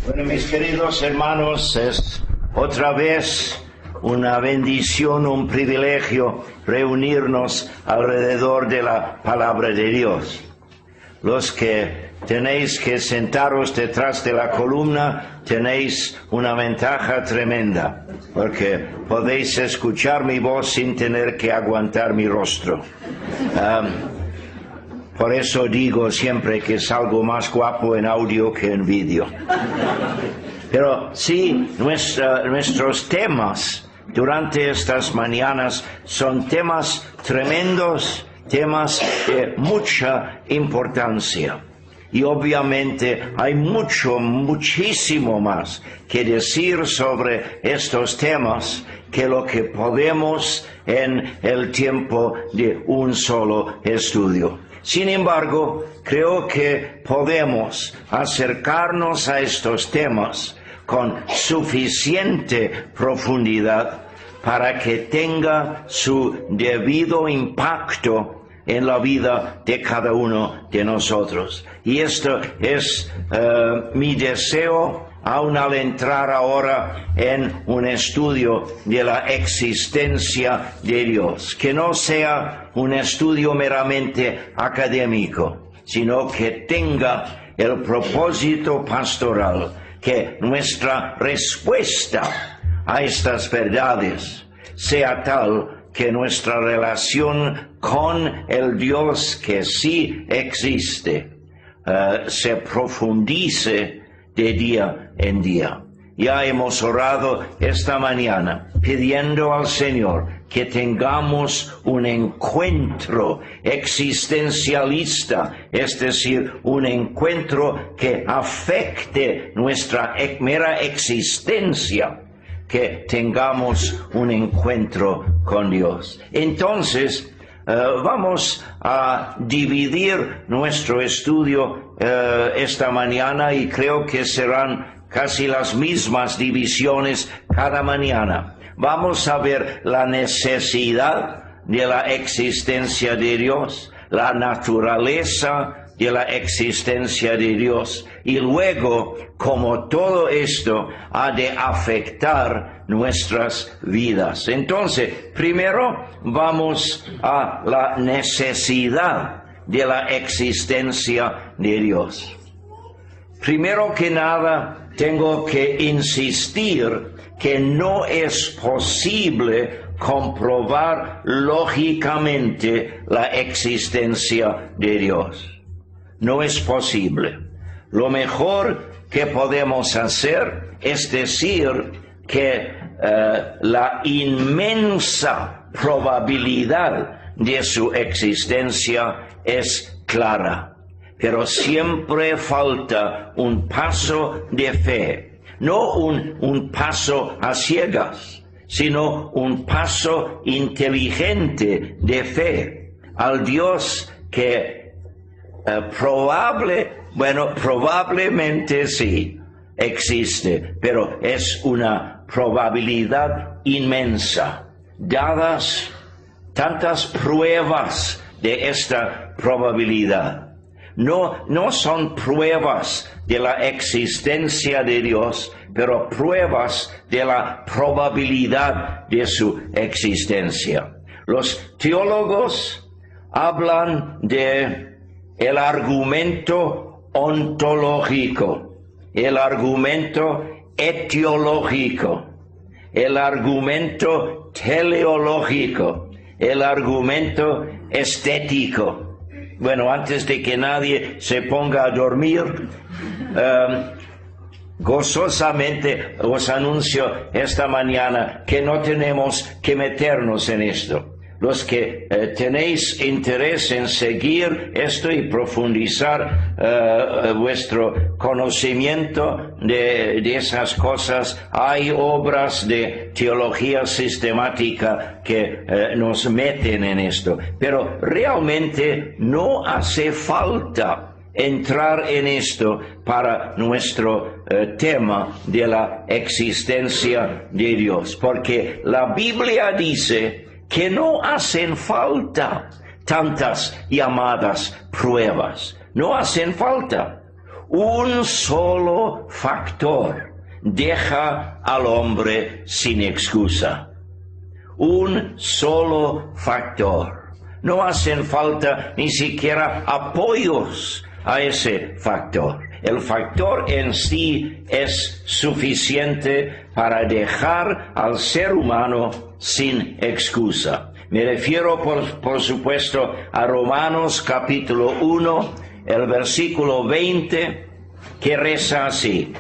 Bueno, mis queridos hermanos, es otra vez una bendición, un privilegio reunirnos alrededor de la palabra de Dios. Los que tenéis que sentaros detrás de la columna tenéis una ventaja tremenda, porque podéis escuchar mi voz sin tener que aguantar mi rostro. Por eso digo siempre que salgo más guapo en audio que en vídeo. Pero sí, nuestros temas durante estas mañanas son temas tremendos, temas de mucha importancia. Y obviamente hay muchísimo más que decir sobre estos temas que lo que podemos en el tiempo de un solo estudio. Sin embargo, creo que podemos acercarnos a estos temas con suficiente profundidad para que tenga su debido impacto en la vida de cada uno de nosotros. Y esto es mi deseo aún al entrar ahora en un estudio de la existencia de Dios, que no sea un estudio meramente académico, sino que tenga el propósito pastoral, que nuestra respuesta a estas verdades sea tal que nuestra relación con el Dios que sí existe se profundice de día en día. Ya hemos orado esta mañana pidiendo al Señor que tengamos un encuentro existencialista, es decir, un encuentro que afecte nuestra mera existencia, que tengamos un encuentro con Dios. Entonces, vamos a dividir nuestro estudio esta mañana y creo que serán casi las mismas divisiones cada mañana. Vamos a ver la necesidad de la existencia de Dios, la naturaleza de la existencia de Dios y luego cómo todo esto ha de afectar nuestras vidas. Entonces, primero vamos a la necesidad de la existencia de Dios. Primero que nada, tengo que insistir que no es posible comprobar lógicamente la existencia de Dios. No es posible. Lo mejor que podemos hacer es decir que la inmensa probabilidad de su existencia es clara. Pero siempre falta un paso de fe, no un paso a ciegas, sino un paso inteligente de fe al Dios que probablemente sí existe, pero es una probabilidad inmensa, dadas tantas pruebas de esta probabilidad. No son pruebas de la existencia de Dios, pero pruebas de la probabilidad de su existencia. Los teólogos hablan de el argumento ontológico, el argumento etiológico, el argumento teleológico, el argumento estético. Bueno, antes de que nadie se ponga a dormir, gozosamente os anuncio esta mañana que no tenemos que meternos en esto. Los que tenéis interés en seguir esto y profundizar vuestro conocimiento de esas cosas, hay obras de teología sistemática que nos meten en esto. Pero realmente no hace falta entrar en esto para nuestro tema de la existencia de Dios, porque la Biblia dice que no hacen falta tantas llamadas pruebas. No hacen falta. Un solo factor deja al hombre sin excusa. Un solo factor. No hacen falta ni siquiera apoyos a ese factor. El factor en sí es suficiente para dejar al ser humano sin excusa. Me refiero, por supuesto, a Romanos capítulo 1, el versículo 20, que reza así.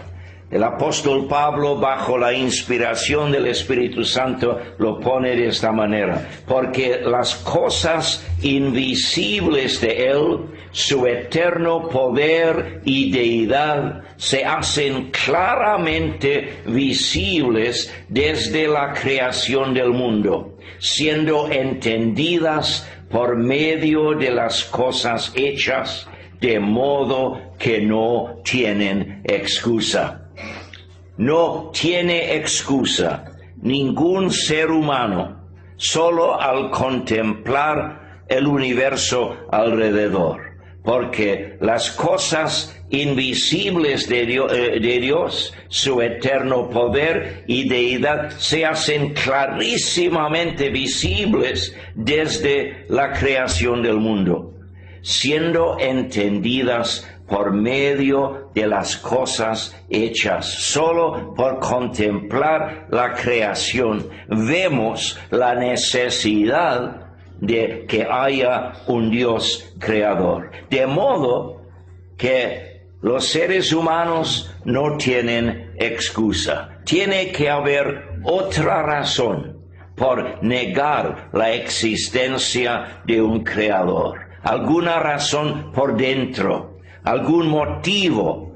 El apóstol Pablo, bajo la inspiración del Espíritu Santo, lo pone de esta manera. Porque las cosas invisibles de Él, su eterno poder y deidad, se hacen claramente visibles desde la creación del mundo, siendo entendidas por medio de las cosas hechas, de modo que no tienen excusa. No tiene excusa ningún ser humano solo al contemplar el universo alrededor, porque las cosas invisibles de Dios, su eterno poder y deidad, se hacen clarísimamente visibles desde la creación del mundo, siendo entendidas por medio de las cosas hechas. Solo por contemplar la creación vemos la necesidad de que haya un Dios creador. De modo que los seres humanos no tienen excusa. Tiene que haber otra razón por negar la existencia de un creador. Alguna razón por dentro. Algún motivo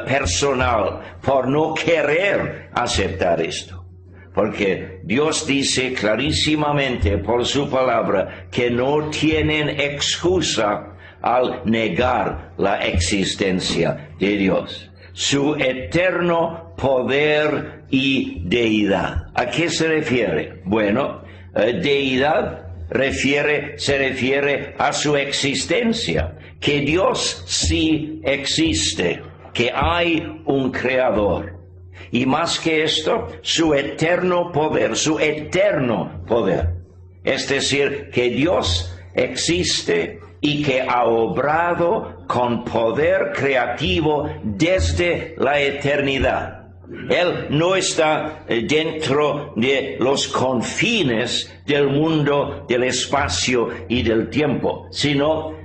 personal por no querer aceptar esto. Porque Dios dice clarísimamente por su palabra que no tienen excusa al negar la existencia de Dios. Su eterno poder y deidad. ¿A qué se refiere? Bueno, deidad se refiere a su existencia. Que Dios sí existe, que hay un creador. Y más que esto, su eterno poder. Es decir, que Dios existe y que ha obrado con poder creativo desde la eternidad. Él no está dentro de los confines del mundo, del espacio y del tiempo, sino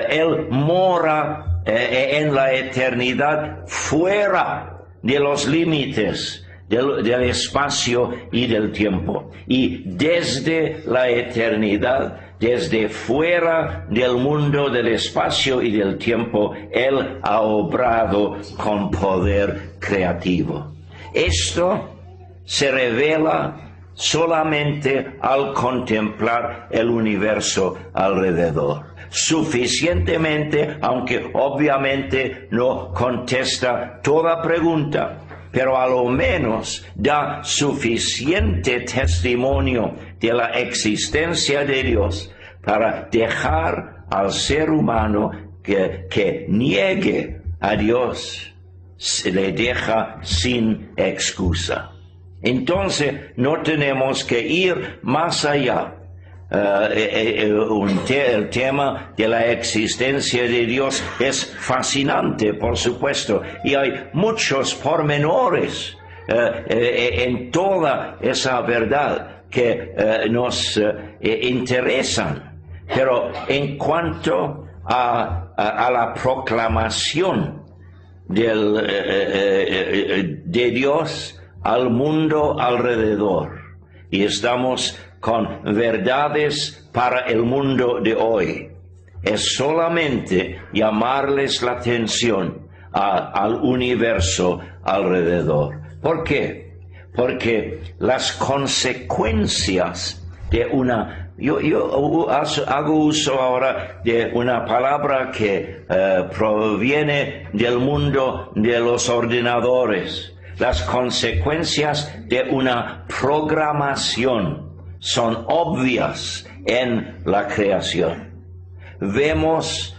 Él mora en la eternidad fuera de los límites del espacio y del tiempo. Y desde la eternidad, desde fuera del mundo, del espacio y del tiempo, Él ha obrado con poder creativo. Esto se revela solamente al contemplar el universo alrededor. Suficientemente, aunque obviamente no contesta toda pregunta, pero a lo menos da suficiente testimonio de la existencia de Dios para dejar al ser humano que niegue a Dios, se le deja sin excusa. Entonces no tenemos que ir más allá. El tema de la existencia de Dios es fascinante, por supuesto, y hay muchos pormenores en toda esa verdad que nos interesan. Pero en cuanto a la proclamación de Dios al mundo alrededor, y estamos con verdades para el mundo de hoy, es solamente llamarles la atención al universo alrededor. ¿Por qué? Porque las consecuencias de una... Yo hago uso ahora de una palabra que proviene del mundo de los ordenadores. Las consecuencias de una programación son obvias en la creación. Vemos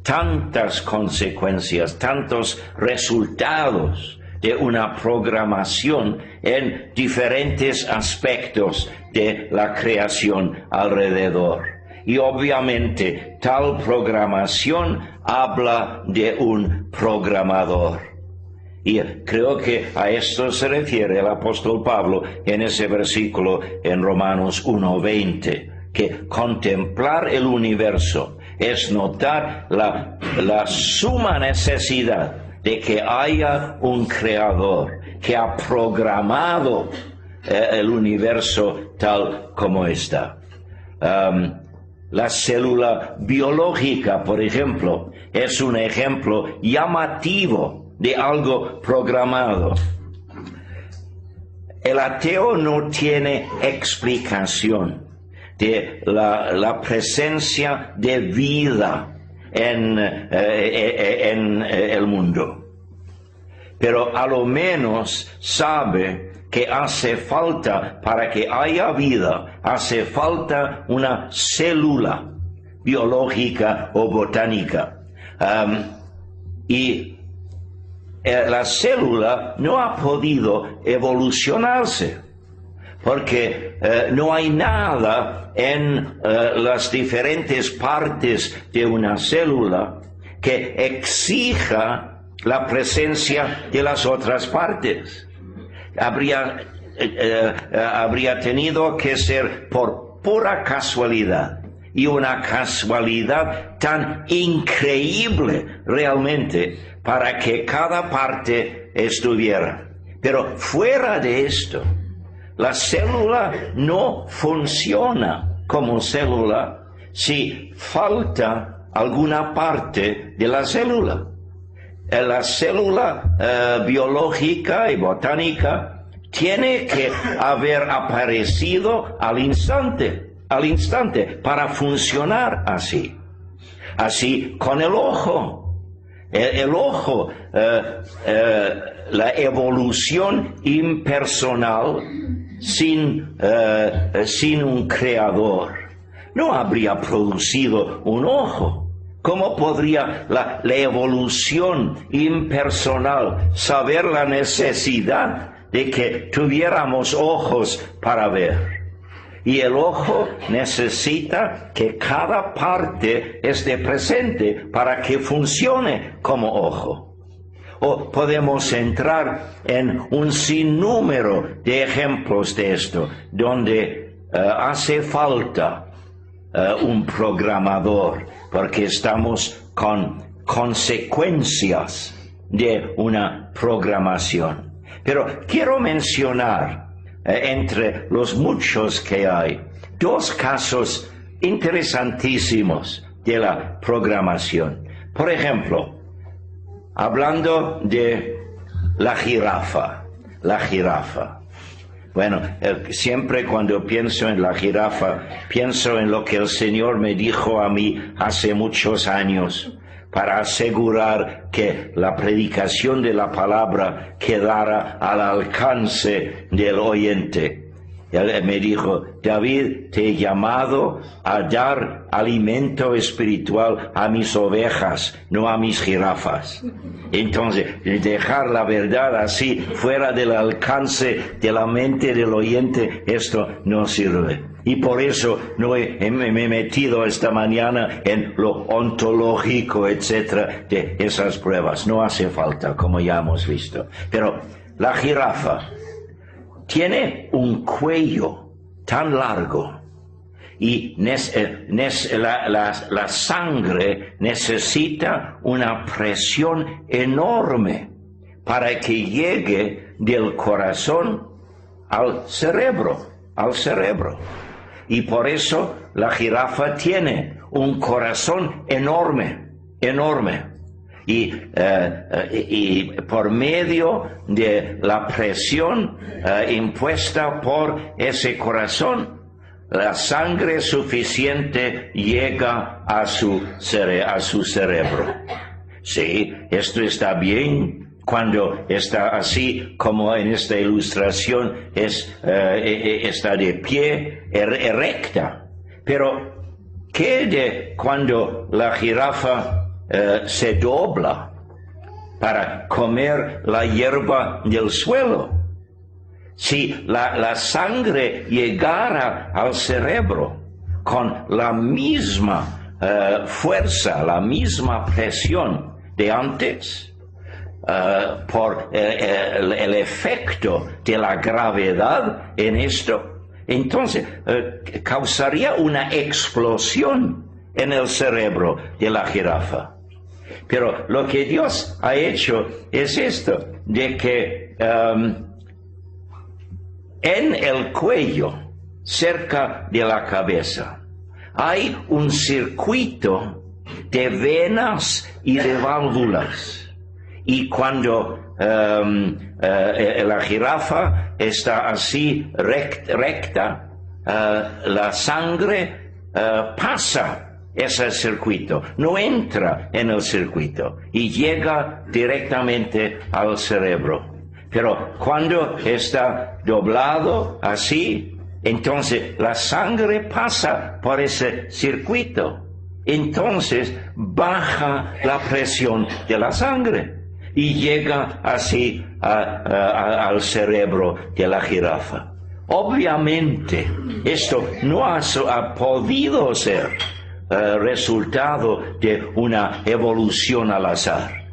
tantas consecuencias, tantos resultados de una programación en diferentes aspectos de la creación alrededor. Y obviamente tal programación habla de un programador. Y creo que a esto se refiere el apóstol Pablo en ese versículo en Romanos 1:20, que contemplar el universo es notar la suma necesidad de que haya un creador que ha programado el universo tal como está. La célula biológica, por ejemplo, es un ejemplo llamativo de algo programado. El ateo no tiene explicación de la presencia de vida en el mundo, pero a lo menos sabe que hace falta, para que haya vida, hace falta una célula biológica o botánica. Y la célula no ha podido evolucionarse, porque no hay nada en las diferentes partes de una célula que exija la presencia de las otras partes. Habría tenido que ser por pura casualidad, y una casualidad tan increíble realmente, para que cada parte estuviera. Pero fuera de esto, la célula no funciona como célula si falta alguna parte de la célula. La célula biológica y botánica tiene que haber aparecido al instante para funcionar así. Así con el ojo. El ojo, la evolución impersonal sin un creador no habría producido un ojo. ¿Cómo podría la evolución impersonal saber la necesidad de que tuviéramos ojos para ver? Y el ojo necesita que cada parte esté presente para que funcione como ojo. O podemos entrar en un sinnúmero de ejemplos de esto, donde hace falta un programador, porque estamos con consecuencias de una programación. Pero quiero mencionar, entre los muchos que hay, dos casos interesantísimos de la programación. Por ejemplo, hablando de la jirafa. Bueno, siempre cuando pienso en la jirafa, pienso en lo que el Señor me dijo a mí hace muchos años, para asegurar que la predicación de la palabra quedara al alcance del oyente. Él me dijo: David, te he llamado a dar alimento espiritual a mis ovejas, no a mis jirafas. Entonces, dejar la verdad así fuera del alcance de la mente del oyente, esto no sirve. Y por eso me he metido esta mañana en lo ontológico, etcétera, de esas pruebas. No hace falta, como ya hemos visto. Pero la jirafa tiene un cuello tan largo y la sangre necesita una presión enorme para que llegue del corazón al cerebro. Y por eso la jirafa tiene un corazón enorme. Y por medio de la presión impuesta por ese corazón, la sangre suficiente llega a su cerebro. Sí, esto está bien cuando está así como en esta ilustración, está de pie, erecta. Pero ¿qué de cuando la jirafa se dobla para comer la hierba del suelo. Si la sangre llegara al cerebro con la misma fuerza, la misma presión de antes, por el efecto de la gravedad en esto, entonces causaría una explosión en el cerebro de la jirafa. Pero lo que Dios ha hecho es esto, de que en el cuello, cerca de la cabeza, hay un circuito de venas y de válvulas. Y cuando la jirafa está así recta, la sangre pasa ese circuito, no entra en el circuito y llega directamente al cerebro. Pero cuando está doblado así, entonces la sangre pasa por ese circuito. Entonces baja la presión de la sangre y llega así al cerebro de la jirafa. Obviamente, esto no ha podido ser resultado de una evolución al azar.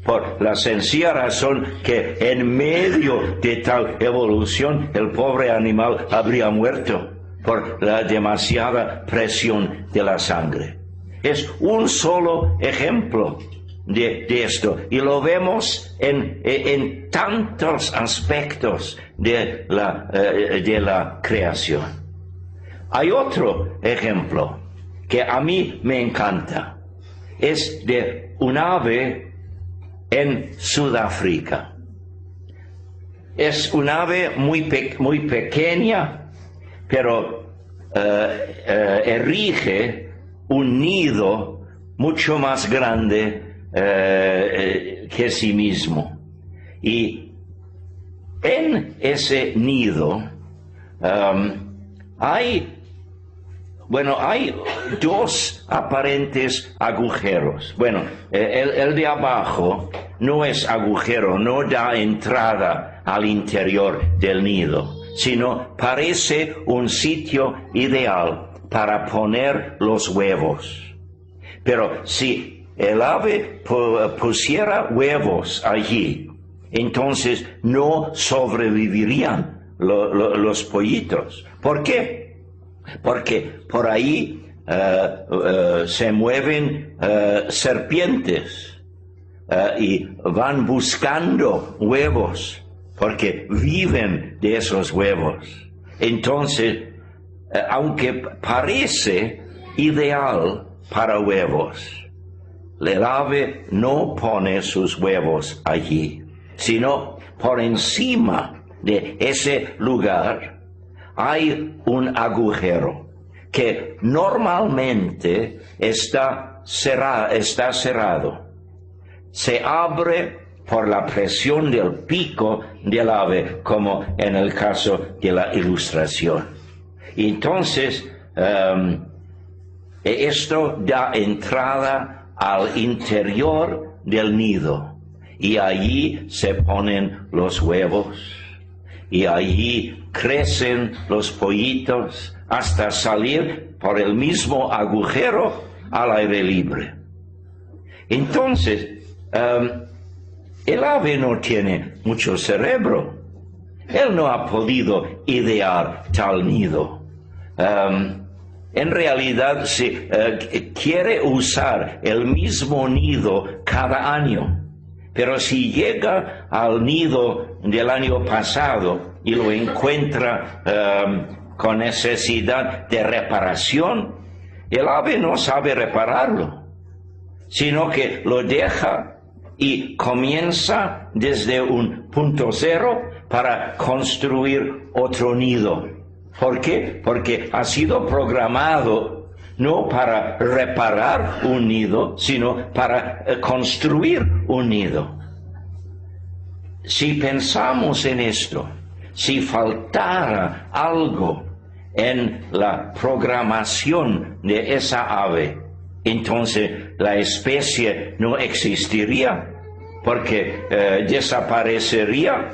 Por la sencilla razón que en medio de tal evolución el pobre animal habría muerto por la demasiada presión de la sangre. Es un solo ejemplo de esto y lo vemos en tantos aspectos de la creación. Hay otro ejemplo que a mí me encanta. Es de un ave en Sudáfrica. Es un ave muy pequeña, pero erige un nido mucho más grande que sí mismo. Y en ese nido hay dos aparentes agujeros. Bueno, el de abajo no es agujero, no da entrada al interior del nido, sino parece un sitio ideal para poner los huevos. Pero si el ave pusiera huevos allí, entonces no sobrevivirían los pollitos. ¿Por qué? Porque por ahí se mueven serpientes y van buscando huevos porque viven de esos huevos. Entonces, aunque parece ideal para huevos, el ave no pone sus huevos allí, sino por encima de ese lugar hay un agujero que normalmente está cerrado. Se abre por la presión del pico del ave, como en el caso de la ilustración. Y entonces, esto da entrada al interior del nido. Y allí se ponen los huevos. Y allí crecen los pollitos hasta salir por el mismo agujero al aire libre. Entonces, el ave no tiene mucho cerebro. Él no ha podido idear tal nido. En realidad, quiere usar el mismo nido cada año. Pero si llega al nido del año pasado y lo encuentra con necesidad de reparación, el ave no sabe repararlo, sino que lo deja y comienza desde un punto cero para construir otro nido. ¿Por qué? Porque ha sido programado no para reparar un nido, sino para construir un nido. Si pensamos en esto, si faltara algo en la programación de esa ave, entonces la especie no existiría, porque desaparecería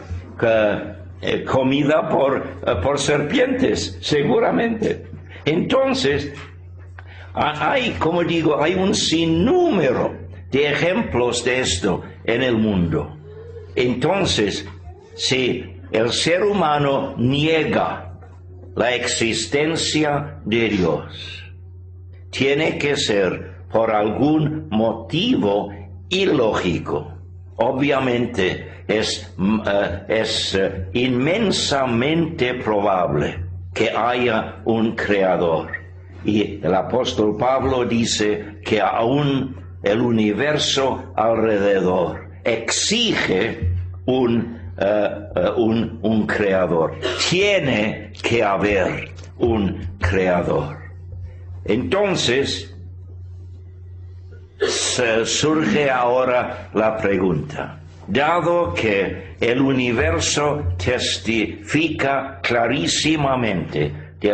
comida por serpientes, seguramente. Entonces, como digo, hay un sinnúmero de ejemplos de esto en el mundo. Entonces, si el ser humano niega la existencia de Dios, tiene que ser por algún motivo ilógico. Obviamente es inmensamente probable que haya un creador. Y el apóstol Pablo dice que aún el universo alrededor exige un creador. Tiene que haber un creador. Entonces, surge ahora la pregunta. Dado que el universo testifica clarísimamente de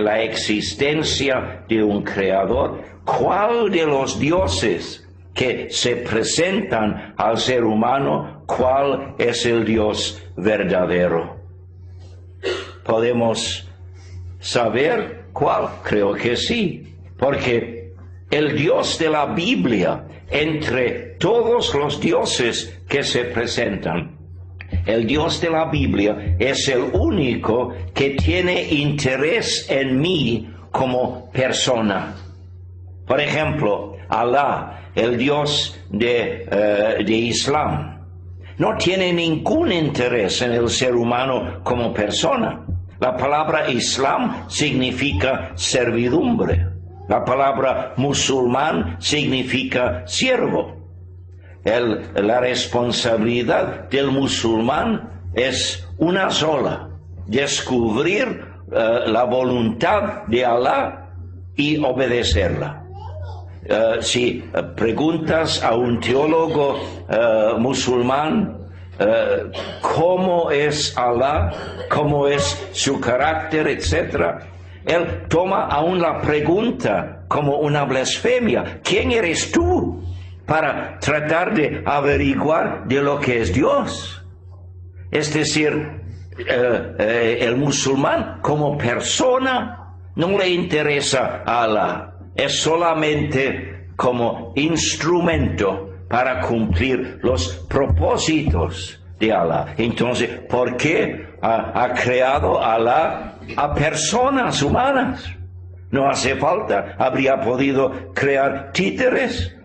la existencia de un creador, ¿cuál de los dioses que se presentan al ser humano, cuál es el Dios verdadero? ¿Podemos saber cuál? Creo que sí, porque el Dios de la Biblia, entre todos los dioses que se presentan, el Dios de la Biblia es el único que tiene interés en mí como persona. Por ejemplo, Alá, el Dios de Islam, no tiene ningún interés en el ser humano como persona. La palabra Islam significa servidumbre. La palabra musulmán significa siervo. La responsabilidad del musulmán es una sola: descubrir la voluntad de Alá y obedecerla. Si preguntas a un teólogo musulmán cómo es Alá, cómo es su carácter, etc., él toma aún la pregunta como una blasfemia. ¿Quién eres tú para tratar de averiguar de lo que es Dios? Es decir, el musulmán como persona no le interesa a Alá. Es solamente como instrumento para cumplir los propósitos de Alá. Entonces, ¿por qué ha creado Alá a personas humanas? No hace falta. Habría podido crear títeres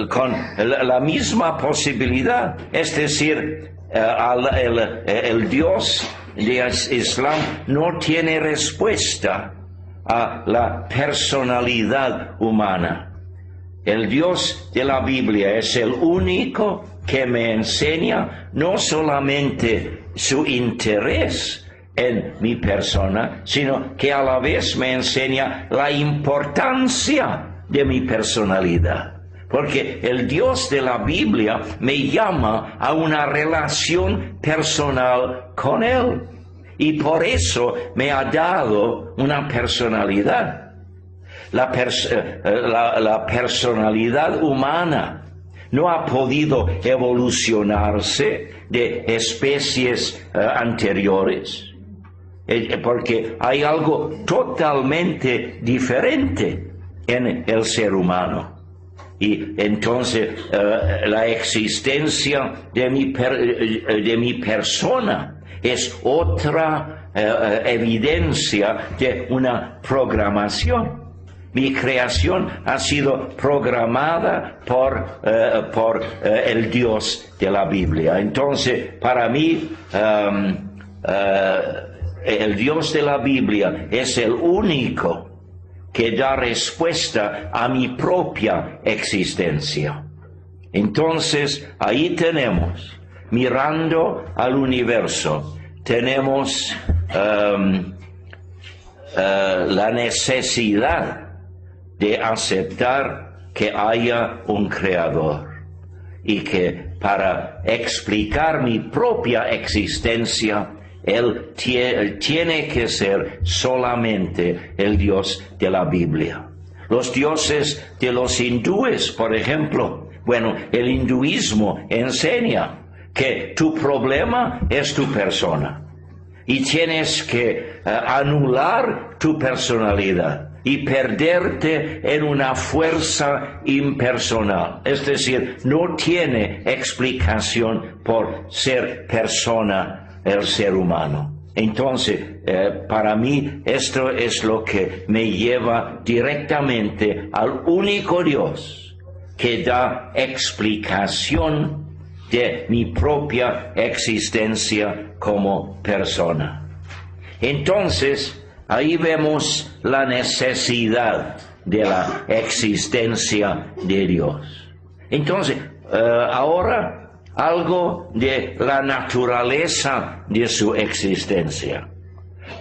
con la misma posibilidad. Es decir, el Dios de Islam no tiene respuesta a la personalidad humana. El Dios de la Biblia es el único que me enseña no solamente su interés en mi persona, sino que a la vez me enseña la importancia de mi personalidad. Porque el Dios de la Biblia me llama a una relación personal con Él. Y por eso me ha dado una personalidad. La personalidad humana no ha podido evolucionarse de especies anteriores, porque hay algo totalmente diferente en el ser humano. Y entonces la existencia de mi persona es otra evidencia de una programación. Mi creación ha sido programada por el Dios de la Biblia. Entonces, para mí, el Dios de la Biblia es el único que da respuesta a mi propia existencia. Entonces, ahí tenemos, mirando al universo, tenemos la necesidad de aceptar que haya un creador y que para explicar mi propia existencia Él tiene que ser solamente el Dios de la Biblia. Los dioses de los hindúes, por ejemplo, bueno, el hinduismo enseña que tu problema es tu persona y tienes que anular tu personalidad y perderte en una fuerza impersonal. Es decir, no tiene explicación por ser persona el ser humano. Entonces, para mí, esto es lo que me lleva directamente al único Dios que da explicación de mi propia existencia como persona. Entonces, ahí vemos la necesidad de la existencia de Dios. Entonces, ahora algo de la naturaleza de su existencia.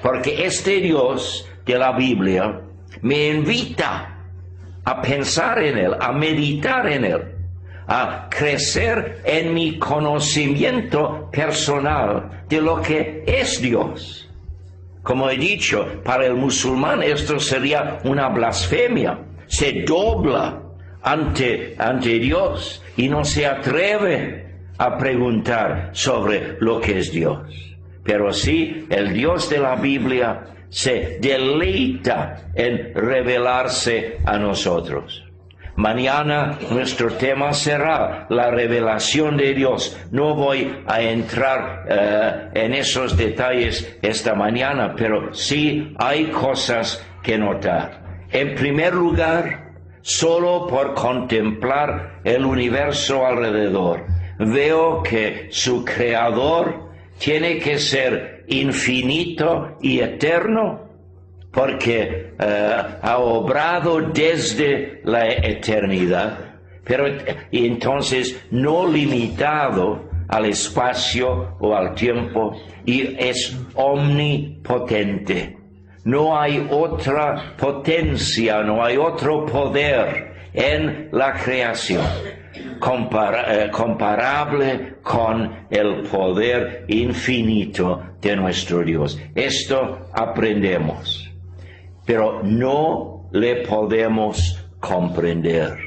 Porque este Dios de la Biblia me invita a pensar en Él, a meditar en Él, a crecer en mi conocimiento personal de lo que es Dios. Como he dicho, para el musulmán esto sería una blasfemia. Se dobla ante Dios y no se atreve a preguntar sobre lo que es Dios. Pero sí, el Dios de la Biblia se deleita en revelarse a nosotros. Mañana nuestro tema será la revelación de Dios. No voy a entrar en esos detalles esta mañana, pero sí hay cosas que notar. En primer lugar, solo por contemplar el universo alrededor, veo que su creador tiene que ser infinito y eterno, porque ha obrado desde la eternidad, pero y entonces no limitado al espacio o al tiempo, y es omnipotente. No hay otra potencia, no hay otro poder en la creación comparable con el poder infinito de nuestro Dios. Esto aprendemos, pero no le podemos comprender.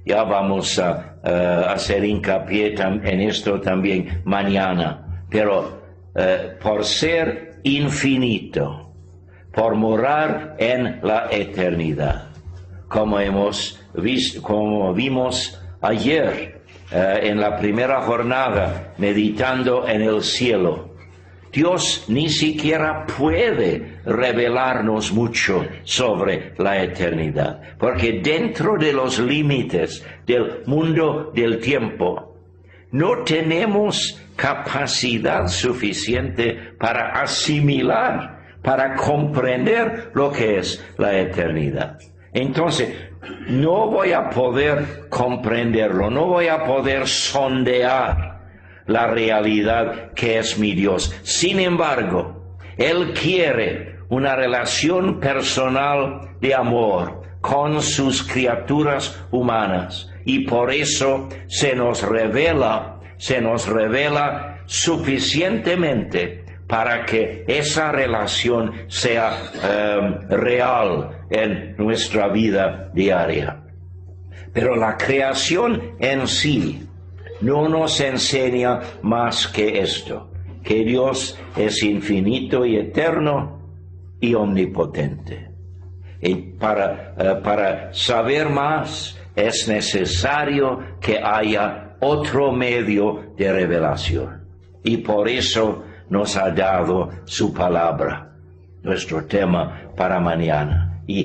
Ya vamos a hacer hincapié en esto también mañana, pero por ser infinito, por morar en la eternidad, como vimos ayer en la primera jornada meditando en el cielo, Dios ni siquiera puede revelarnos mucho sobre la eternidad, porque dentro de los límites del mundo del tiempo no tenemos capacidad suficiente para asimilar, para comprender lo que es la eternidad. Entonces, no voy a poder comprenderlo, no voy a poder sondear la realidad que es mi Dios. Sin embargo, Él quiere una relación personal de amor con sus criaturas humanas, y por eso se nos revela suficientemente para que esa relación sea real en nuestra vida diaria. Pero la creación en sí no nos enseña más que esto, que Dios es infinito y eterno y omnipotente. Y para saber más es necesario que haya otro medio de revelación. Y por eso nos ha dado su palabra, nuestro tema para mañana. Y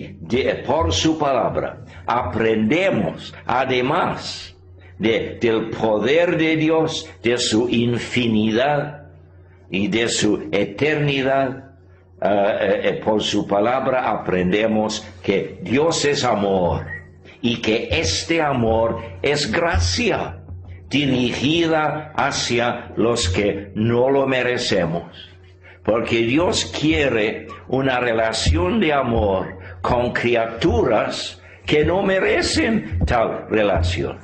por su palabra aprendemos, además del poder de Dios, de su infinidad y de su eternidad, por su palabra aprendemos que Dios es amor y que este amor es gracia dirigida hacia los que no lo merecemos. Porque Dios quiere una relación de amor con criaturas que no merecen tal relación.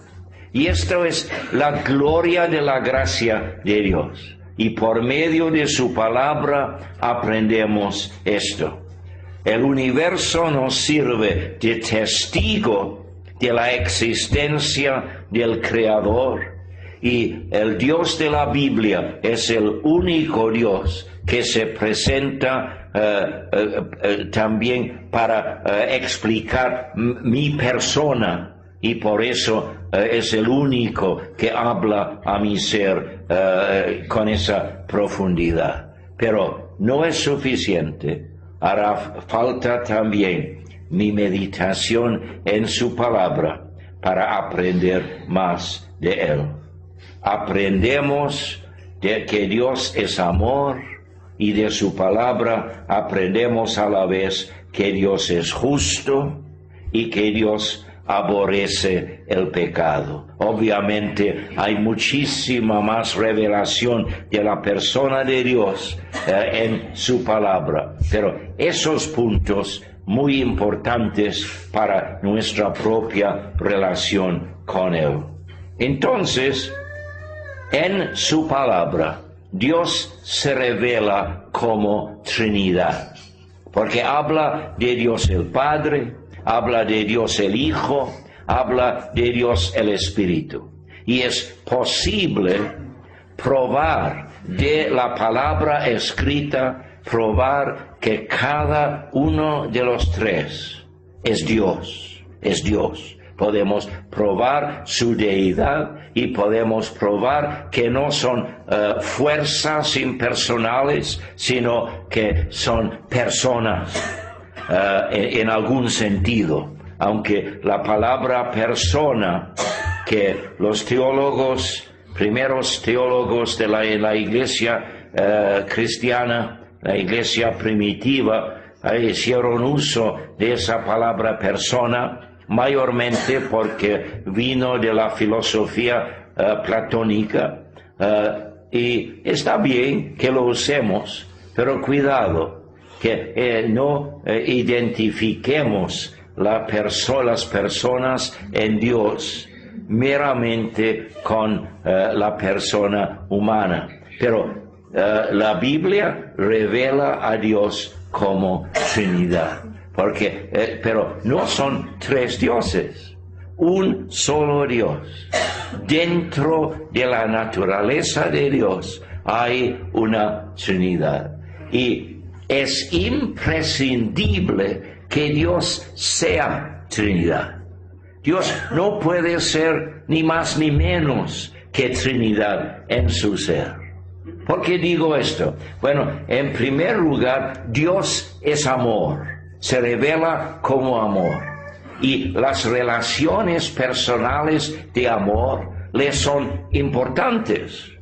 Y esto es la gloria de la gracia de Dios. y por medio de su palabra aprendemos esto. El universo nos sirve de testigo de la existencia del Creador, y el Dios de la Biblia es el único Dios que se presenta también para explicar mi persona, y por eso es el único que habla a mi ser con esa profundidad. Pero no es suficiente. Hará falta también mi meditación en su palabra para aprender más de él. Aprendemos de que Dios es amor, y de su palabra aprendemos a la vez que Dios es justo y que Dios aborrece el pecado. Obviamente hay muchísima más revelación de la persona de Dios en su palabra, pero esos puntos muy importantes para nuestra propia relación con Él. Entonces, en su palabra, Dios se revela como Trinidad, porque habla de Dios el Padre, habla de Dios el Hijo, habla de Dios el Espíritu. Y es posible probar de la palabra escrita, probar que cada uno de los tres es Dios, es Dios. Podemos probar su deidad y podemos probar que no son fuerzas impersonales, sino que son personas en algún sentido. Aunque la palabra persona, que los teólogos, primeros teólogos de la iglesia cristiana, la iglesia primitiva, hicieron uso de esa palabra persona, mayormente porque vino de la filosofía platónica, y está bien que lo usemos, pero cuidado, que no identifiquemos las personas en Dios meramente con la persona humana. Pero la Biblia revela a Dios como Trinidad. Pero no son tres dioses, un solo Dios. Dentro de la naturaleza de Dios hay una Trinidad. Y es imprescindible que Dios sea Trinidad. Dios no puede ser ni más ni menos que Trinidad en su ser. ¿Por qué digo esto? Bueno, en primer lugar, Dios es amor. Se revela como amor, y las relaciones personales de amor le son importantes.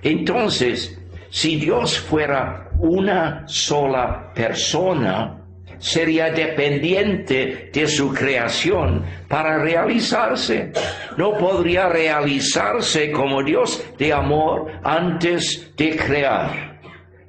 Entonces, si Dios fuera una sola persona, sería dependiente de su creación para realizarse. No podría realizarse como Dios de amor antes de crear.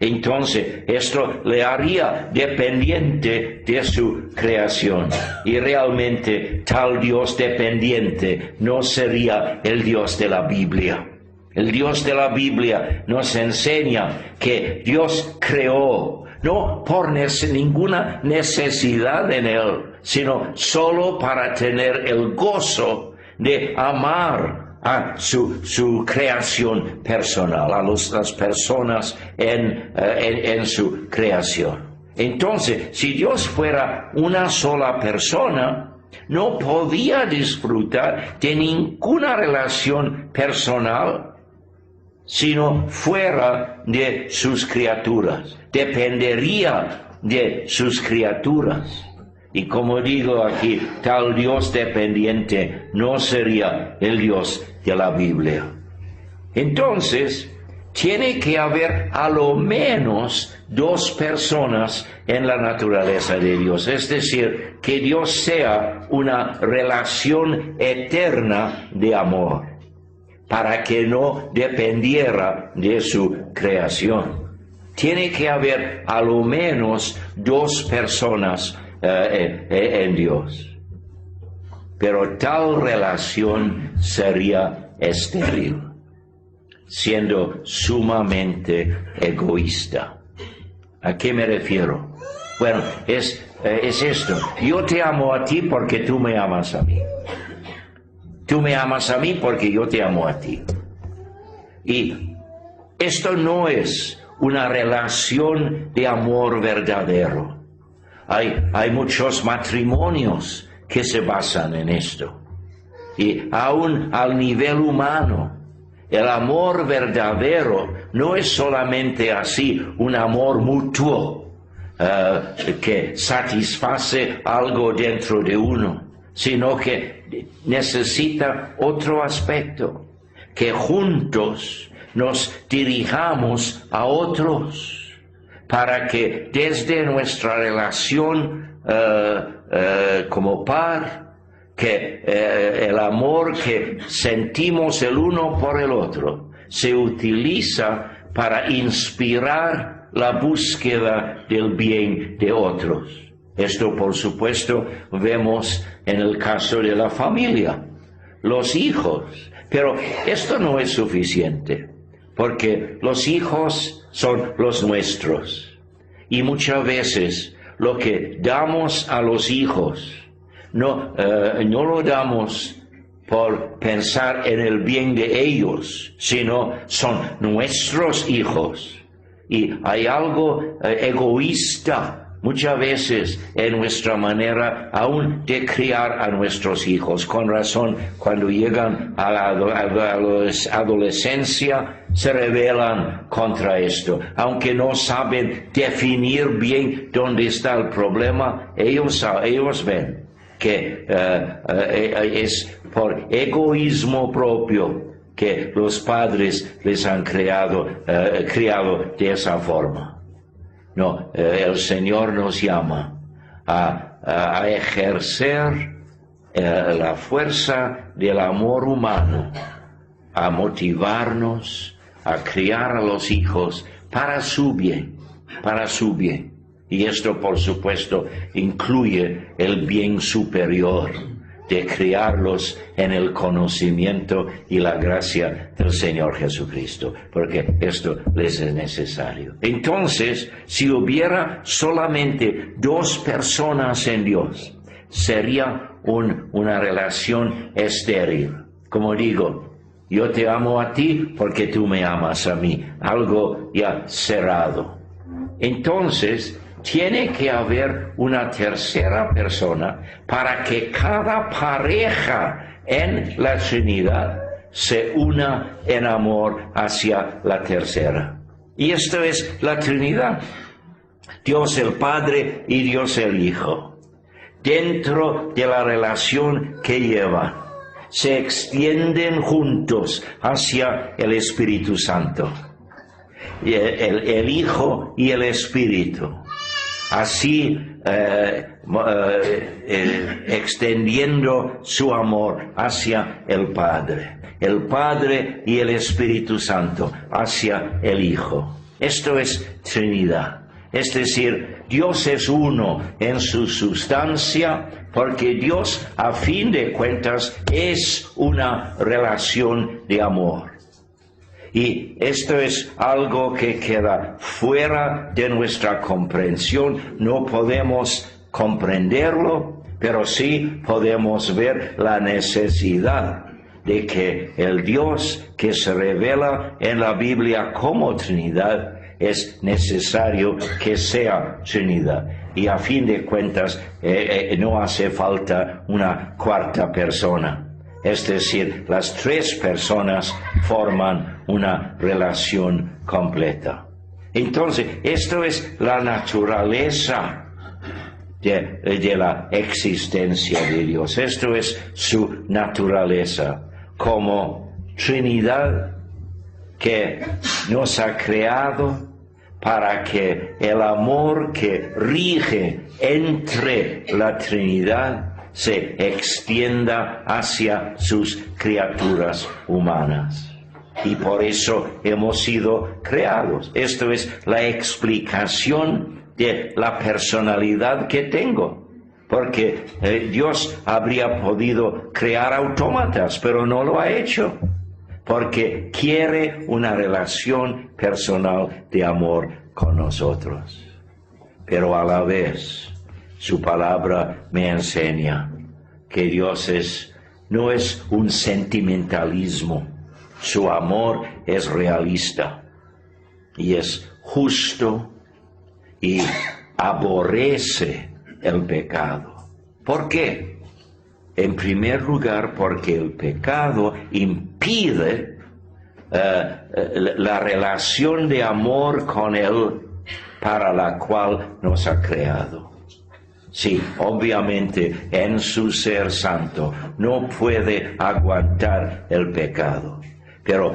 Entonces, esto le haría dependiente de su creación. Y realmente, tal Dios dependiente no sería el Dios de la Biblia. El Dios de la Biblia nos enseña que Dios creó, no por ninguna necesidad en Él, sino solo para tener el gozo de amar a su creación personal, a las personas en su creación. Entonces, si Dios fuera una sola persona, no podía disfrutar de ninguna relación personal sino fuera de sus criaturas. Dependería de sus criaturas. Y como digo aquí, tal Dios dependiente no sería el Dios de la Biblia. Entonces, tiene que haber a lo menos dos personas en la naturaleza de Dios. Es decir, que Dios sea una relación eterna de amor, para que no dependiera de su creación. Tiene que haber a lo menos dos personas en Dios. Pero tal relación sería estéril. siendo sumamente egoísta. ¿A qué me refiero? Bueno, es esto. Yo te amo a ti porque tú me amas a mí. Tú me amas a mí porque yo te amo a ti. Y esto no es una relación de amor verdadero. Hay muchos matrimonios que se basan en esto. Y aún al nivel humano, el amor verdadero no es solamente así, un amor mutuo que satisface algo dentro de uno, sino que necesita otro aspecto, que juntos nos dirijamos a otros, para que desde nuestra relación como par, que el amor que sentimos el uno por el otro se utiliza para inspirar la búsqueda del bien de otros. Esto, por supuesto, vemos en el caso de la familia, los hijos. Pero esto no es suficiente, porque los hijos son los nuestros. Y muchas veces lo que damos a los hijos no lo damos por pensar en el bien de ellos, sino son nuestros hijos. Y hay algo egoísta muchas veces en nuestra manera aún de criar a nuestros hijos. Con razón, cuando llegan a la adolescencia, se rebelan contra esto. Aunque no saben definir bien dónde está el problema, ellos ven que es por egoísmo propio que los padres les han criado de esa forma. No, el Señor nos llama a ejercer la fuerza del amor humano, a motivarnos, a criar a los hijos para su bien. Y esto, por supuesto, incluye el bien superior de criarlos en el conocimiento y la gracia del Señor Jesucristo, porque esto les es necesario. Entonces, si hubiera solamente dos personas en Dios, sería una relación estéril. Como digo, yo te amo a ti porque tú me amas a mí, algo ya cerrado. Entonces, tiene que haber una tercera persona para que cada pareja en la Trinidad se una en amor hacia la tercera. Y esto es la Trinidad. Dios el Padre y Dios el Hijo. Dentro de la relación que llevan, se extienden juntos hacia el Espíritu Santo. El Hijo y el Espíritu. Así extendiendo su amor hacia el Padre y el Espíritu Santo hacia el Hijo. Esto es Trinidad. Es decir, Dios es uno en su sustancia, porque Dios, a fin de cuentas, es una relación de amor. Y esto es algo que queda fuera de nuestra comprensión. No podemos comprenderlo, pero sí podemos ver la necesidad de que el Dios que se revela en la Biblia como Trinidad es necesario que sea Trinidad. Y a fin de cuentas no hace falta una cuarta persona. Es decir, las tres personas forman una relación completa. Entonces, esto es la naturaleza de la existencia de Dios. Esto es su naturaleza como Trinidad que nos ha creado para que el amor que rige entre la Trinidad se extienda hacia sus criaturas humanas. Y por eso hemos sido creados. Esto es la explicación de la personalidad que tengo. Porque Dios habría podido crear autómatas, pero no lo ha hecho. porque quiere una relación personal de amor con nosotros. Pero a la vez, su palabra me enseña que Dios no es un sentimentalismo. Su amor es realista y es justo y aborrece el pecado. ¿Por qué? En primer lugar, porque el pecado impide la relación de amor con Él para la cual nos ha creado. Sí, obviamente en su ser santo no puede aguantar el pecado, pero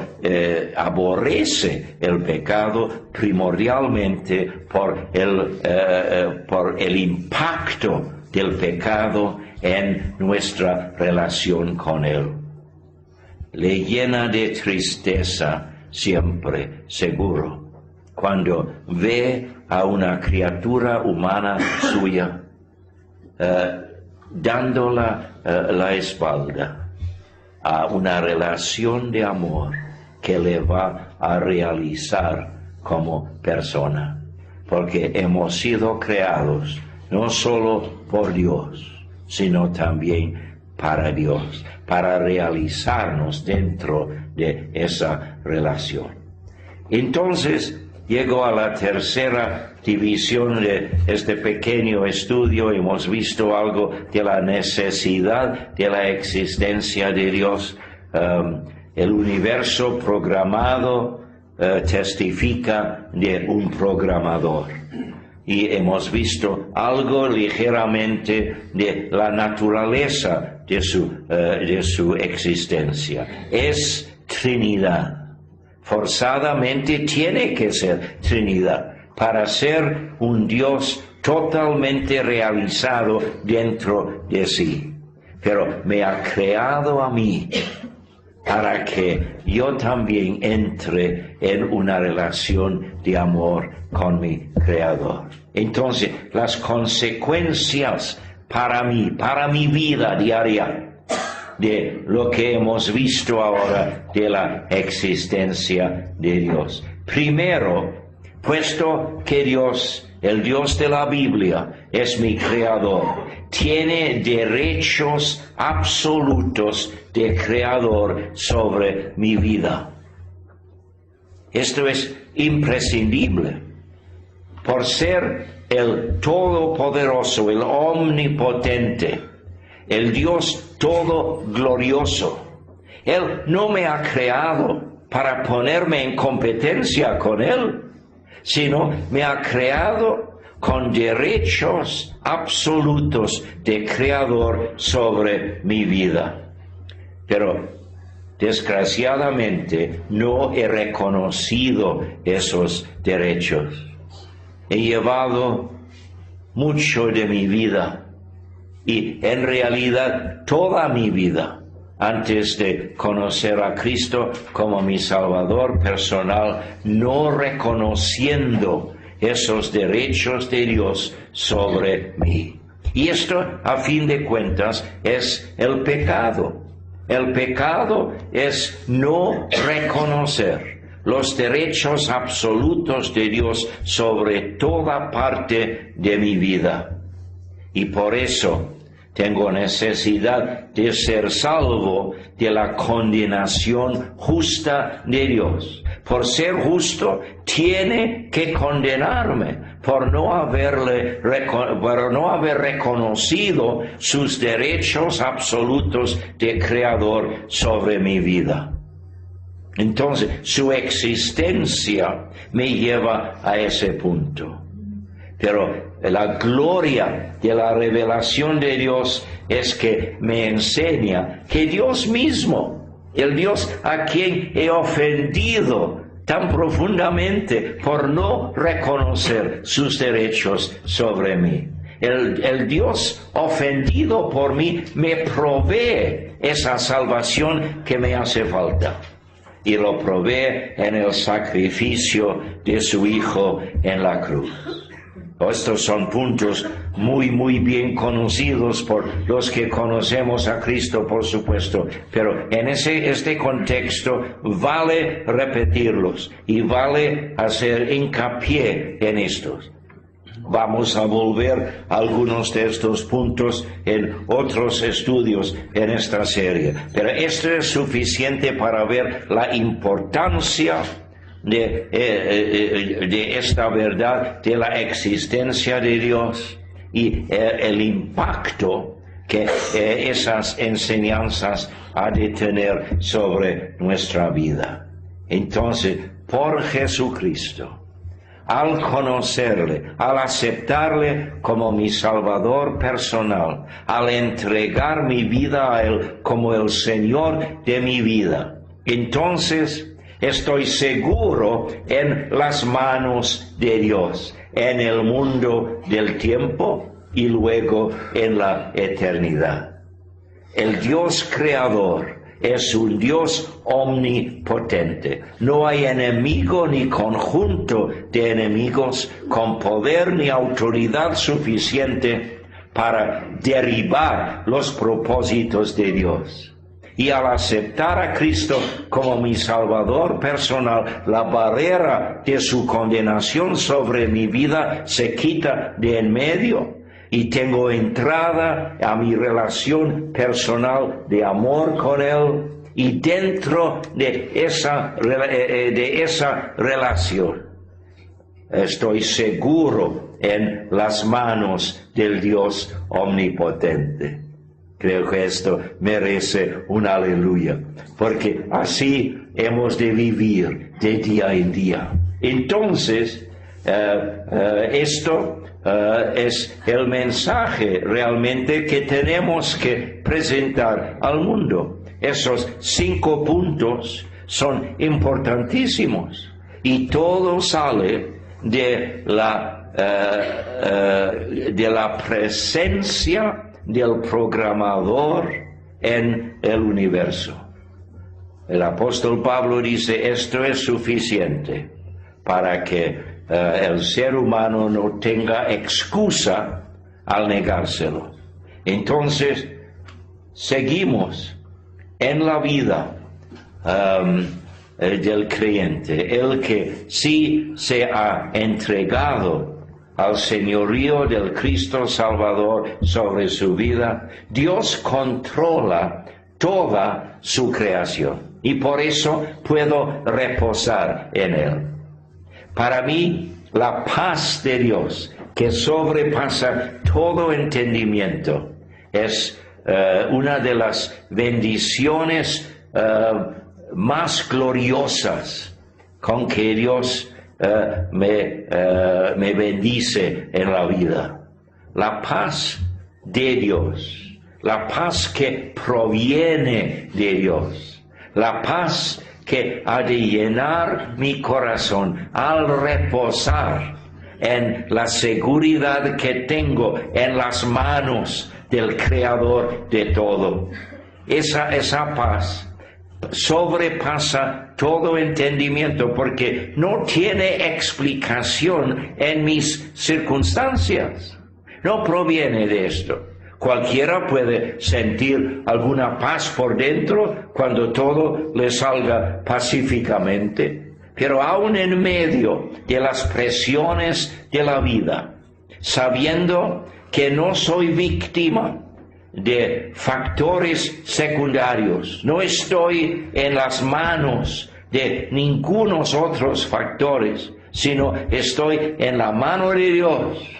aborrece el pecado primordialmente por el impacto del pecado en nuestra relación con Él. Le llena de tristeza siempre, seguro, cuando ve a una criatura humana suya dándola la espalda a una relación de amor que le va a realizar como persona, porque hemos sido creados no solo por Dios, sino también para Dios, para realizarnos dentro de esa relación. Entonces, llego a la tercera división de este pequeño estudio. Hemos visto algo de la necesidad de la existencia de Dios. El universo programado testifica de un programador. Y hemos visto algo ligeramente de la naturaleza de su existencia. Es Trinidad. Forzadamente tiene que ser Trinidad para ser un Dios totalmente realizado dentro de sí. Pero me ha creado a mí para que yo también entre en una relación de amor con mi Creador. Entonces, las consecuencias para mi vida diaria, de lo que hemos visto ahora de la existencia de Dios. Primero, puesto que Dios, el Dios de la Biblia, es mi creador, tiene derechos absolutos de creador sobre mi vida. Esto es imprescindible. Por ser el Todopoderoso, el Omnipotente, el Dios todo glorioso. Él no me ha creado para ponerme en competencia con Él, sino me ha creado con derechos absolutos de creador sobre mi vida. Pero desgraciadamente no he reconocido esos derechos. He llevado mucho de mi vida, y en realidad toda mi vida, antes de conocer a Cristo como mi Salvador personal, no reconociendo esos derechos de Dios sobre mí. Y esto, a fin de cuentas, es el pecado. El pecado es no reconocer los derechos absolutos de Dios sobre toda parte de mi vida. Y por eso tengo necesidad de ser salvo de la condenación justa de Dios. Por ser justo, tiene que condenarme por no haber reconocido sus derechos absolutos de creador sobre mi vida. Entonces, su existencia me lleva a ese punto. Pero la gloria de la revelación de Dios es que me enseña que Dios mismo, el Dios a quien he ofendido tan profundamente por no reconocer sus derechos sobre mí, el Dios ofendido por mí me provee esa salvación que me hace falta. Y lo provee en el sacrificio de su Hijo en la cruz. Estos son puntos muy bien conocidos por los que conocemos a Cristo, por supuesto, pero en este contexto vale repetirlos y vale hacer hincapié en estos. Vamos a volver a algunos de estos puntos en otros estudios en esta serie, pero esto es suficiente para ver la importancia de esta verdad de la existencia de Dios y el impacto que esas enseñanzas ha de tener sobre nuestra vida. Entonces, por Jesucristo, al conocerle, al aceptarle como mi Salvador personal, al entregar mi vida a Él como el Señor de mi vida, entonces estoy seguro en las manos de Dios, en el mundo del tiempo y luego en la eternidad. El Dios creador es un Dios omnipotente. No hay enemigo ni conjunto de enemigos con poder ni autoridad suficiente para derribar los propósitos de Dios. Y al aceptar a Cristo como mi Salvador personal, la barrera de su condenación sobre mi vida se quita de en medio y tengo entrada a mi relación personal de amor con Él, y dentro de esa relación estoy seguro en las manos del Dios omnipotente. Creo que esto merece un aleluya, porque así hemos de vivir de día en día. Entonces, esto es el mensaje realmente que tenemos que presentar al mundo. Esos 5 puntos son importantísimos y todo sale de la presencia del programador en el universo. El apóstol Pablo dice, esto es suficiente para que el ser humano no tenga excusa al negárselo. Entonces, seguimos en la vida del creyente, el que sí se ha entregado al señorío del Cristo Salvador sobre su vida. Dios controla toda su creación y por eso puedo reposar en Él. Para mí, la paz de Dios, que sobrepasa todo entendimiento, es una de las bendiciones más gloriosas con que Dios me bendice en la vida. La paz de Dios, la paz que proviene de Dios, la paz que ha de llenar mi corazón al reposar en la seguridad que tengo en las manos del Creador de todo. Esa paz sobrepasa todo entendimiento porque no tiene explicación en mis circunstancias. No proviene de esto. Cualquiera puede sentir alguna paz por dentro cuando todo le salga pacíficamente, pero aún en medio de las presiones de la vida, sabiendo que no soy víctima de factores secundarios, no estoy en las manos de ningunos otros factores, sino estoy en la mano de Dios.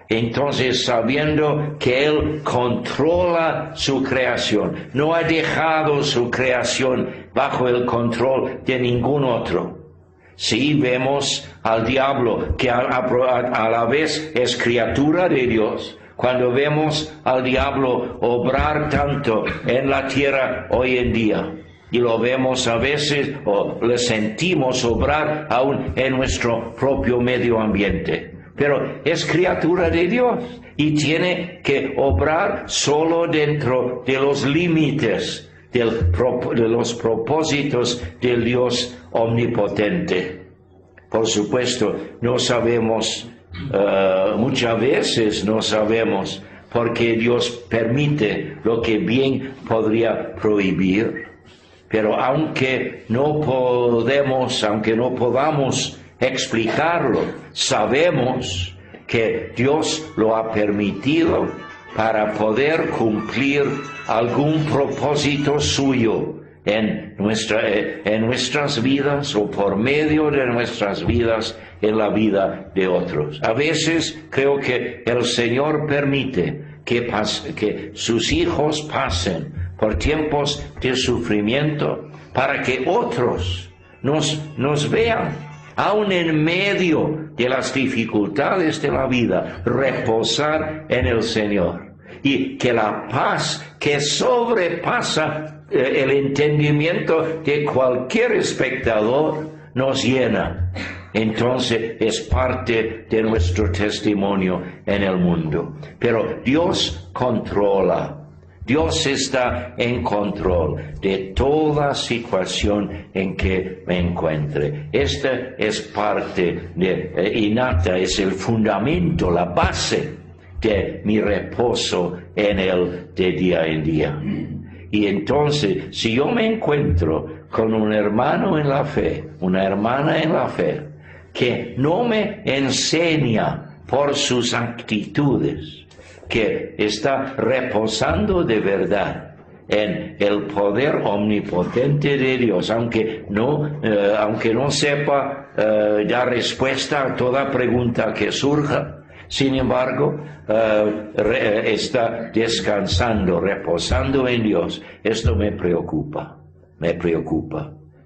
Entonces, sabiendo que Él controla su creación, no ha dejado su creación bajo el control de ningún otro. Sí, vemos al diablo, que a la vez es criatura de Dios. Cuando vemos al diablo obrar tanto en la tierra hoy en día, y lo vemos a veces o le sentimos obrar aún en nuestro propio medio ambiente. Pero es criatura de Dios y tiene que obrar solo dentro de los límites de los propósitos del Dios omnipotente. Por supuesto, no sabemos muchas veces no sabemos por qué Dios permite lo que bien podría prohibir. Pero aunque no podamos explicarlo, sabemos que Dios lo ha permitido para poder cumplir algún propósito suyo en nuestras vidas o por medio de nuestras vidas en la vida de otros. A veces creo que el Señor permite que sus hijos pasen por tiempos de sufrimiento para que otros nos vean, aun en medio de las dificultades de la vida, reposar en el Señor. Y que la paz que sobrepasa el entendimiento de cualquier espectador nos llena. Entonces es parte de nuestro testimonio en el mundo. Pero Dios controla. Dios está en control de toda situación en que me encuentre. Esta es parte innata, es el fundamento, la base de mi reposo en Él de día en día. Y entonces, si yo me encuentro con un hermano en la fe, una hermana en la fe, que no me enseña por sus actitudes, que está reposando de verdad en el poder omnipotente de Dios, aunque no sepa dar respuesta a toda pregunta que surja, sin embargo, está descansando, reposando en Dios. Esto me preocupa.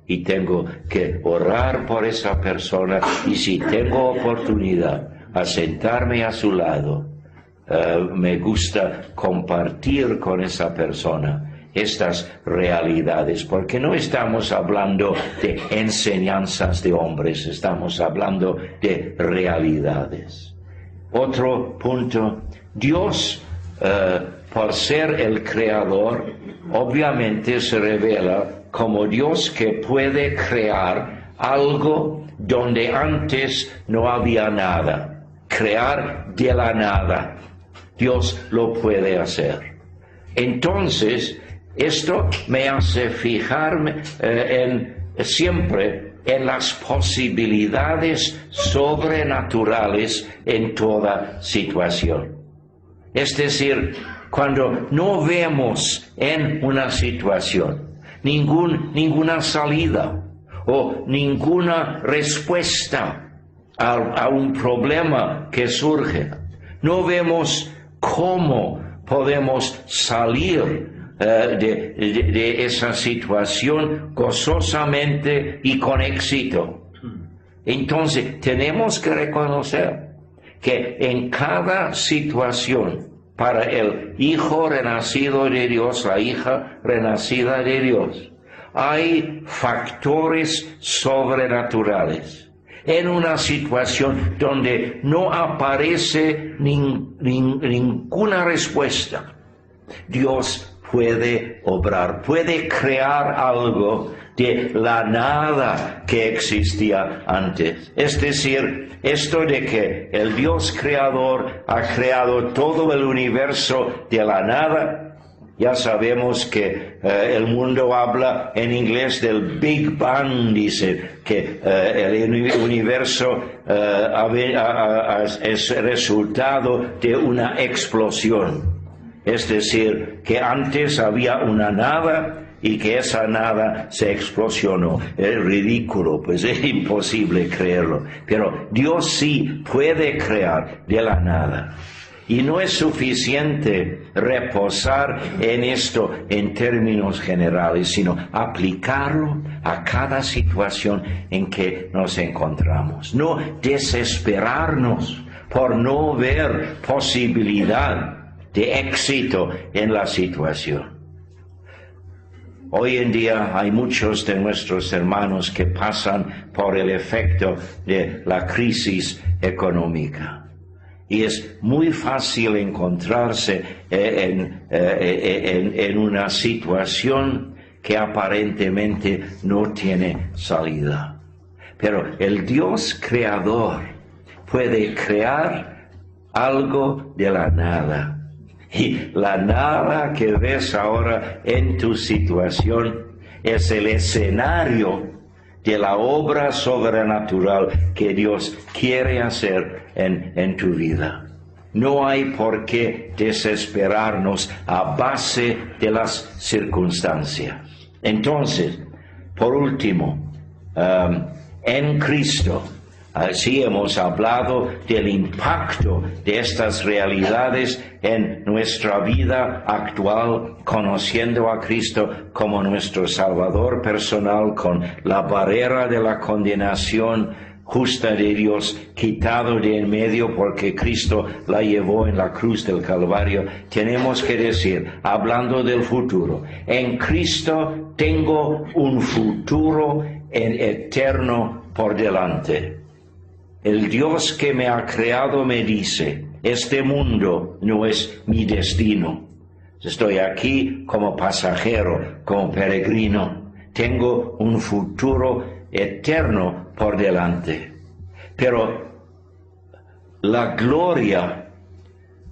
Y tengo que orar por esa persona, y si tengo oportunidad a sentarme a su lado, me gusta compartir con esa persona estas realidades, porque no estamos hablando de enseñanzas de hombres, estamos hablando de realidades. Otro punto, Dios, por ser el creador, obviamente se revela como Dios que puede crear algo donde antes no había nada, crear de la nada. Dios lo puede hacer. Entonces, esto me hace fijarme siempre en las posibilidades sobrenaturales en toda situación. Es decir, cuando no vemos en una situación ninguna salida o ninguna respuesta a un problema que surge, no vemos cómo podemos salir de esa situación gozosamente y con éxito. Entonces tenemos que reconocer que en cada situación, para el hijo renacido de Dios, la hija renacida de Dios, hay factores sobrenaturales. En una situación donde no aparece ninguna respuesta, Dios puede obrar, puede crear algo de la nada que existía antes. Es decir, esto de que el Dios creador ha creado todo el universo de la nada. Ya sabemos que el mundo habla en inglés del Big Bang, dice que el universo es resultado de una explosión. Es decir, que antes había una nada y que esa nada se explosionó. Es ridículo, pues es imposible creerlo. Pero Dios sí puede crear de la nada. Y no es suficiente reposar en esto en términos generales, sino aplicarlo a cada situación en que nos encontramos. No desesperarnos por no ver posibilidad de éxito en la situación. Hoy en día hay muchos de nuestros hermanos que pasan por el efecto de la crisis económica. Y es muy fácil encontrarse en una situación que aparentemente no tiene salida. Pero el Dios creador puede crear algo de la nada. Y la nada que ves ahora en tu situación es el escenario de la obra sobrenatural que Dios quiere hacer en tu vida. No hay por qué desesperarnos a base de las circunstancias. Entonces, por último, en Cristo, así hemos hablado del impacto de estas realidades en nuestra vida actual, conociendo a Cristo como nuestro Salvador personal, con la barrera de la condenación justa de Dios quitado de en medio porque Cristo la llevó en la cruz del Calvario. Tenemos que decir, hablando del futuro, en Cristo tengo un futuro eterno por delante. El Dios que me ha creado me dice, este mundo no es mi destino. Estoy aquí como pasajero, como peregrino. Tengo un futuro eterno por delante. Pero la gloria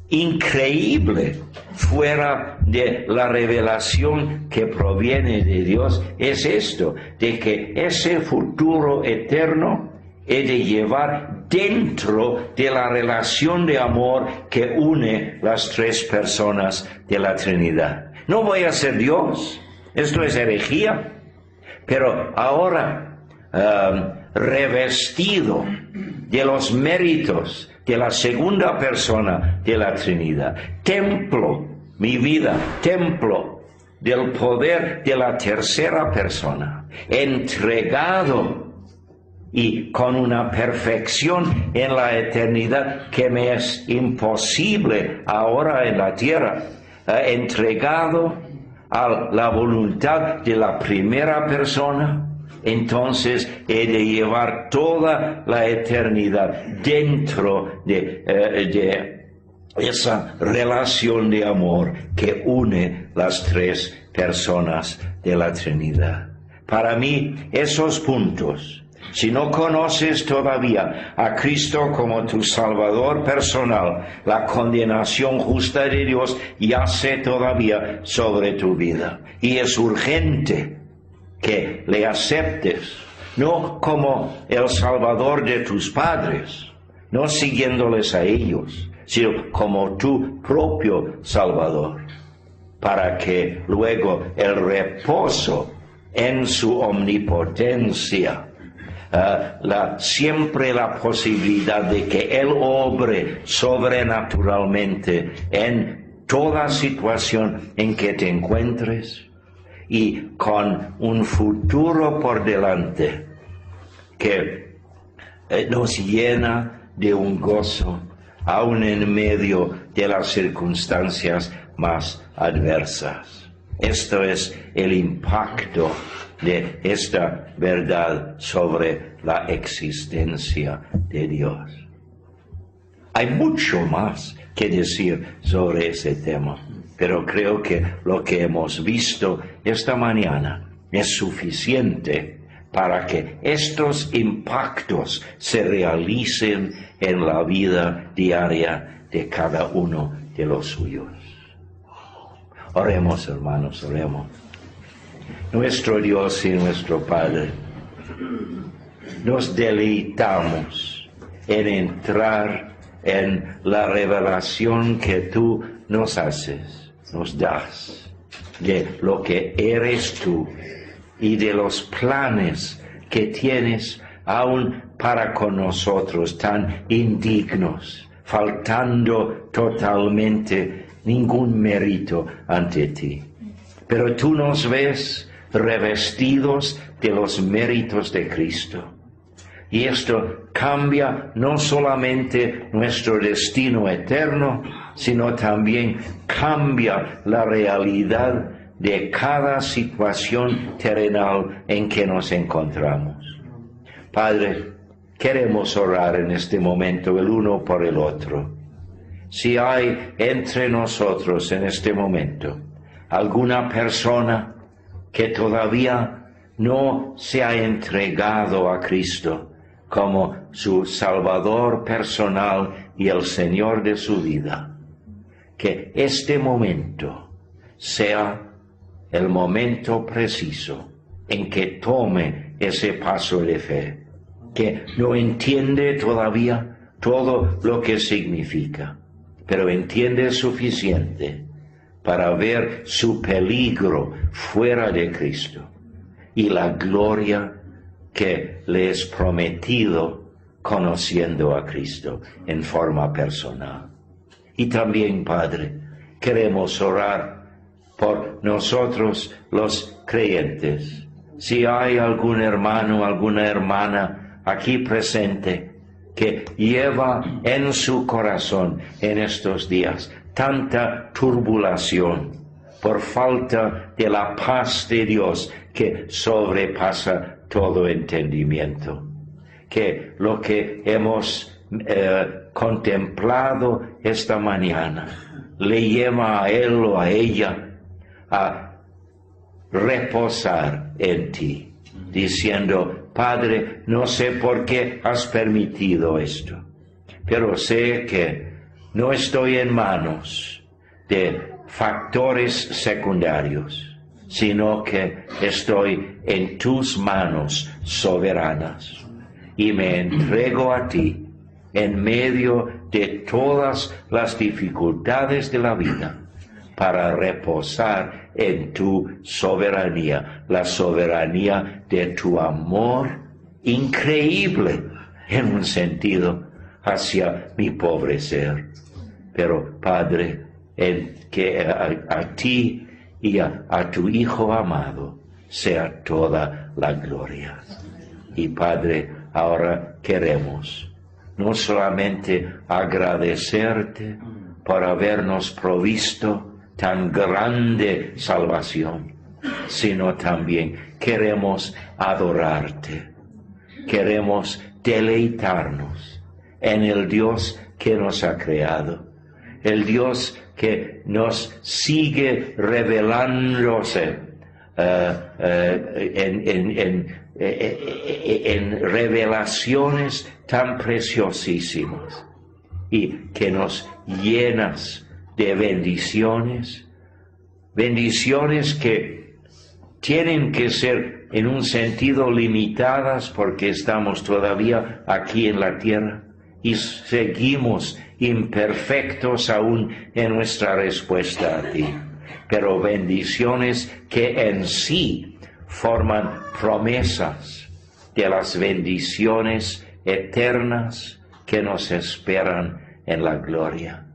increíble fuera de la revelación que proviene de Dios es esto, de que ese futuro eterno he de llevar dentro de la relación de amor que une las tres personas de la Trinidad. No voy a ser Dios, esto es herejía, pero ahora revestido de los méritos de la segunda persona de la Trinidad, templo, mi vida, templo del poder de la tercera persona, entregado y con una perfección en la eternidad que me es imposible ahora en la tierra, entregado a la voluntad de la primera persona. Entonces he de llevar toda la eternidad dentro de esa relación de amor que une las tres personas de la Trinidad. Para mí, esos puntos, si no conoces todavía a Cristo como tu Salvador personal, la condenación justa de Dios yace todavía sobre tu vida. Y es urgente que le aceptes, no como el Salvador de tus padres, no siguiéndoles a ellos, sino como tu propio Salvador, para que luego el reposo en su omnipotencia, siempre la posibilidad de que Él obre sobrenaturalmente en toda situación en que te encuentres, y con un futuro por delante que nos llena de un gozo, aun en medio de las circunstancias más adversas. Esto es el impacto de esta verdad sobre la existencia de Dios. Hay mucho más que decir sobre ese tema, pero creo que lo que hemos visto esta mañana es suficiente para que estos impactos se realicen en la vida diaria de cada uno de los suyos. Oremos, hermanos, oremos. Nuestro Dios y nuestro Padre, nos deleitamos en entrar en la revelación que tú nos haces, nos das, de lo que eres tú y de los planes que tienes aún para con nosotros tan indignos, faltando totalmente ningún mérito ante ti. Pero tú nos ves revestidos de los méritos de Cristo. Y esto cambia no solamente nuestro destino eterno, sino también cambia la realidad de cada situación terrenal en que nos encontramos. Padre, queremos orar en este momento el uno por el otro. Si hay entre nosotros en este momento alguna persona que todavía no se ha entregado a Cristo como su Salvador personal y el Señor de su vida. Que este momento sea el momento preciso en que tome ese paso de fe, que no entiende todavía todo lo que significa, pero entiende suficiente para ver su peligro fuera de Cristo y la gloria que le es prometido conociendo a Cristo en forma personal. Y también, Padre, queremos orar por nosotros los creyentes. Si hay algún hermano, alguna hermana aquí presente que lleva en su corazón en estos días tanta turbulación por falta de la paz de Dios que sobrepasa todo entendimiento, que lo que hemos contemplado esta mañana le lleva a él o a ella a reposar en ti, diciendo: Padre, no sé por qué has permitido esto, pero sé que no estoy en manos de factores secundarios, sino que estoy en tus manos soberanas y me entrego a ti en medio de todas las dificultades de la vida para reposar en tu soberanía, la soberanía de tu amor increíble en un sentido hacia mi pobre ser. Pero Padre, que a ti y a tu Hijo amado sea toda la gloria. Y Padre, ahora queremos no solamente agradecerte por habernos provisto tan grande salvación, sino también queremos adorarte, queremos deleitarnos en el Dios que nos ha creado, el Dios que nos sigue revelándose en revelaciones tan preciosísimas y que nos llenas de bendiciones que tienen que ser en un sentido limitadas porque estamos todavía aquí en la tierra y seguimos imperfectos aún en nuestra respuesta a ti, pero bendiciones que en sí forman promesas de las bendiciones eternas que nos esperan en la gloria.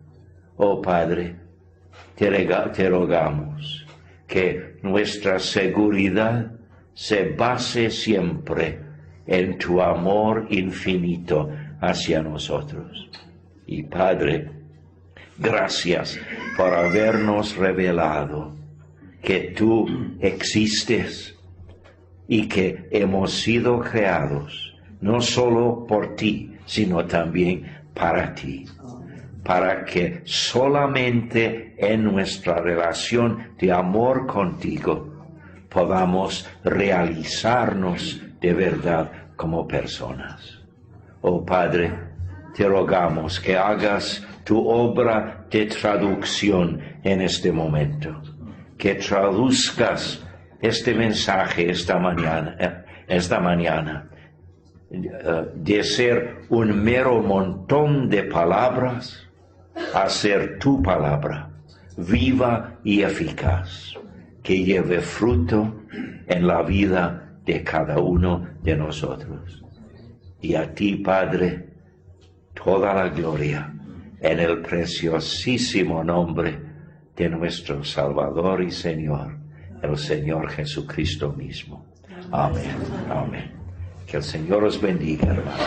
Oh Padre, te rogamos que nuestra seguridad se base siempre en tu amor infinito hacia nosotros. Y Padre, gracias por habernos revelado que tú existes y que hemos sido creados no solo por ti, sino también para ti, para que solamente en nuestra relación de amor contigo podamos realizarnos de verdad como personas. Oh Padre, te rogamos que hagas tu obra de traducción en este momento, que traduzcas este mensaje esta mañana, de ser un mero montón de palabras a ser tu palabra, viva y eficaz, que lleve fruto en la vida de cada uno de nosotros. Y a ti, Padre, toda la gloria en el preciosísimo nombre de nuestro Salvador y Señor, el Señor Jesucristo mismo. Amén. Amén. Que el Señor os bendiga, hermano.